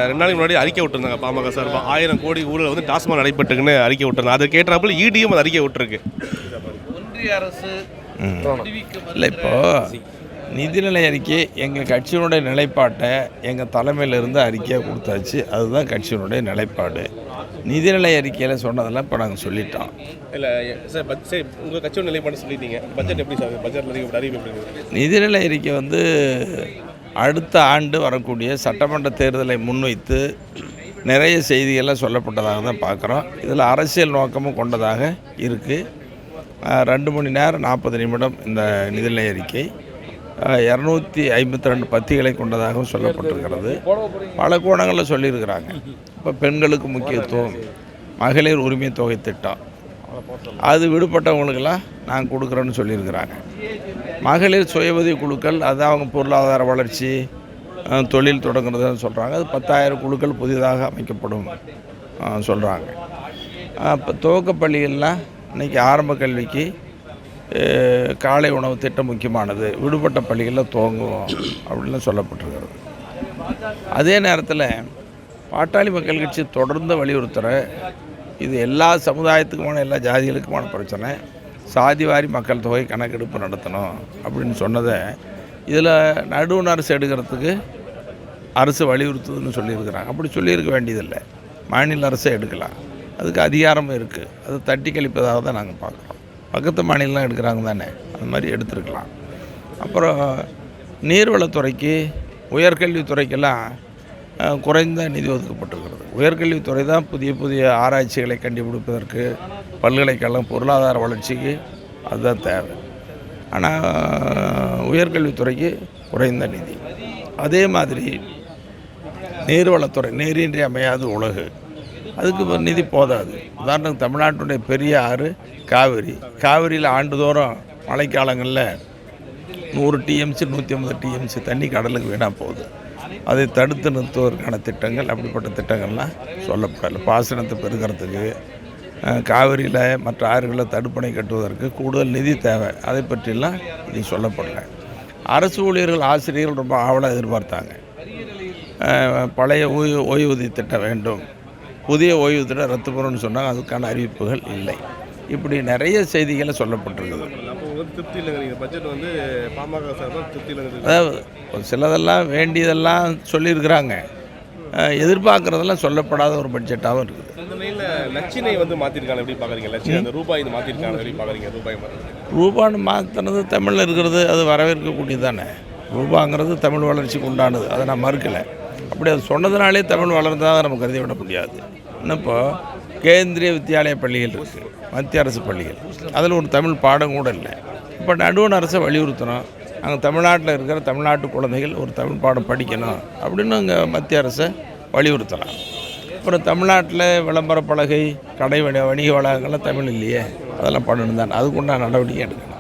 2 நாளைக்கு முன்னாடி அறிக்கை விட்டுருந்தாங்க பாமக சார்பாக 1000 கோடி ஊழல் வந்து டாஸ்மாக் நடைபெற்றுக்குன்னு அறிக்கை விட்டுருந்தாங்க. அதை கேட்டாப்புல இடியும் அது அறிக்கை விட்டுருக்கு. ஒன்றிய அரசு இல்லை, இப்போது நிதிநிலை அறிக்கை எங்கள் கட்சியினுடைய நிலைப்பாட்டை எங்கள் தலைமையிலிருந்து அறிக்கையாக கொடுத்தாச்சு. அதுதான் கட்சியினுடைய நிலைப்பாடு. நிதிநிலை அறிக்கையில் சொன்னதெல்லாம் இப்போ நாங்கள் சொல்லிட்டோம். இல்லை சார், சரி, உங்கள் கட்சியோட நிலைப்பாடு சொல்லிட்டீங்க. பட்ஜெட் எப்படி சார்? பட்ஜெட்டில் அறிவிப்பு எப்படி? நிதிநிலை அறிக்கை வந்து அடுத்த ஆண்டு வரக்கூடிய சட்டமன்ற தேர்தலை முன்வைத்து நிறைய செய்திகள்லாம் சொல்லப்பட்டதாக தான் பார்க்குறோம். இதில் அரசியல் நோக்கமும் கொண்டதாக இருக்குது. 2 மணி நேரம் 40 நிமிடம் இந்த நிதிநிலை அறிக்கை 252 பத்திகளை கொண்டதாகவும் சொல்லப்பட்டிருக்கிறது. பல கோணங்களில் சொல்லியிருக்கிறாங்க. இப்போ பெண்களுக்கு முக்கியத்துவம், மகளிர் உரிமை தொகை திட்டம், அது விடுபட்டவங்களுக்கெல்லாம் நாங்கள் கொடுக்குறோன்னு சொல்லியிருக்கிறாங்க. மகளிர் சுய உதவி குழுக்கள், அது அவங்க பொருளாதார வளர்ச்சி, தொழில் தொடங்குறதுன்னு சொல்கிறாங்க. அது 10,000 குழுக்கள் புதிதாக அமைக்கப்படும் சொல்கிறாங்க. இப்போ துவக்கப்பள்ளிகள்லாம் இன்றைக்கி ஆரம்ப கல்விக்கு காலை உணவு திட்டம் முக்கியமானது, விடுபட்ட பள்ளிகளில் துவங்கும் அப்படின்லாம் சொல்லப்பட்டிருக்கிறது. அதே நேரத்தில் பாட்டாளி மக்கள் கட்சி தொடர்ந்து வலியுறுத்துகிற இது எல்லா சமுதாயத்துக்குமான, எல்லா ஜாதிகளுக்குமான பிரச்சனை, சாதிவாரி மக்கள் தொகை கணக்கெடுப்பு நடத்தணும் அப்படின்னு சொன்னதை இதில் நடுவண் அரசு எடுக்கிறதுக்கு அரசு வலியுறுத்துதுன்னு சொல்லியிருக்கிறாங்க. அப்படி சொல்லியிருக்க வேண்டியதில்லை. மாநில அரசை எடுக்கலாம், அதுக்கு அதிகாரமும் இருக்குது. அது தட்டி கழிப்பதாக தான் நாங்கள் பார்க்குறோம். பக்கத்து மாநிலம் எடுக்கிறாங்க தானே, அது மாதிரி எடுத்துருக்கலாம். அப்புறம் நீர்வளத்துறைக்கு, உயர்கல்வித்துறைக்கெல்லாம் குறைந்த நிதி ஒதுக்கப்பட்டிருக்கிறது. உயர்கல்வித்துறை தான் புதிய புதிய ஆராய்ச்சிகளை கண்டுபிடிப்பதற்கு, பல்கலைக்கழகம் பொருளாதார வளர்ச்சிக்கு அதுதான் தேவை. ஆனால் உயர்கல்வித்துறைக்கு குறைந்த நிதி. அதே மாதிரி நீர்வளத்துறை, நீரின்றி அமையாத உலகு, அதுக்கு நிதி போதாது. உதாரணத்துக்கு தமிழ்நாட்டுடைய பெரிய ஆறு காவிரி. காவிரியில் ஆண்டுதோறும் மழைக்காலங்களில் 100 TMC 150 TMC தண்ணி கடலுக்கு வீணாக போகுது. அதை தடுத்து நிறுத்துவதற்கான திட்டங்கள், அப்படிப்பட்ட திட்டங்கள்லாம் சொல்லப்படல. பாசனத்தை பெருக்கிறதுக்கு, காவிரியில் மற்ற ஆறுகளில் தடுப்பணை கட்டுவதற்கு கூடுதல் நிதி தேவை. அதை பற்றிலாம் இது சொல்லப்படல. அரசு ஊழியர்கள், ஆசிரியர்கள் ரொம்ப ஆவலாக எதிர்பார்த்தாங்க. பழைய ஓய்வூதிய திட்டம் வேண்டும், புதிய ஓய்வு திட்டம் ரத்து பண்ணணும்னு சொன்னாங்க. அதுக்கான அறிவிப்புகள் இல்லை. இப்படி நிறைய செய்திகளை சொல்லப்பட்டிருக்குது. அதாவது சிலதெல்லாம் வேண்டியதெல்லாம் சொல்லியிருக்கிறாங்க, எதிர்பார்க்குறதெல்லாம் சொல்லப்படாத ஒரு பட்ஜெட்டாகவும் இருக்குது. ரூபான்னு மாற்றினது தமிழில் இருக்கிறது, அது வரவேற்கக்கூடியது தானே. ரூபாங்கிறது தமிழ் வளர்ச்சிக்கு உண்டானது, அதை நான் மறுக்கலை. அப்படி அது சொன்னதுனாலே தமிழ் வளர்ந்ததாக நம்ம கருதி விட முடியாது. இன்னப்போ கேந்திரிய வித்தியாலய பள்ளிகள் இருக்குது, மத்திய அரசு பள்ளிகள், அதில் ஒரு தமிழ் பாடம் கூட இல்லை. இப்போ நடுவண் அரசை வலியுறுத்தணும், நாங்கள் தமிழ்நாட்டில் இருக்கிற தமிழ்நாட்டு குழந்தைகள் ஒரு தமிழ் பாடம் படிக்கணும் அப்படின்னு அங்கே மத்திய அரசை வலியுறுத்தலாம். அப்புறம் தமிழ்நாட்டில் விளம்பர பலகை, கடை, வணிக வளாகங்கள்லாம் தமிழ் இல்லையே, அதெல்லாம் பண்ணணும் தானே. அதுக்குண்டான நடவடிக்கை எடுக்கணும்.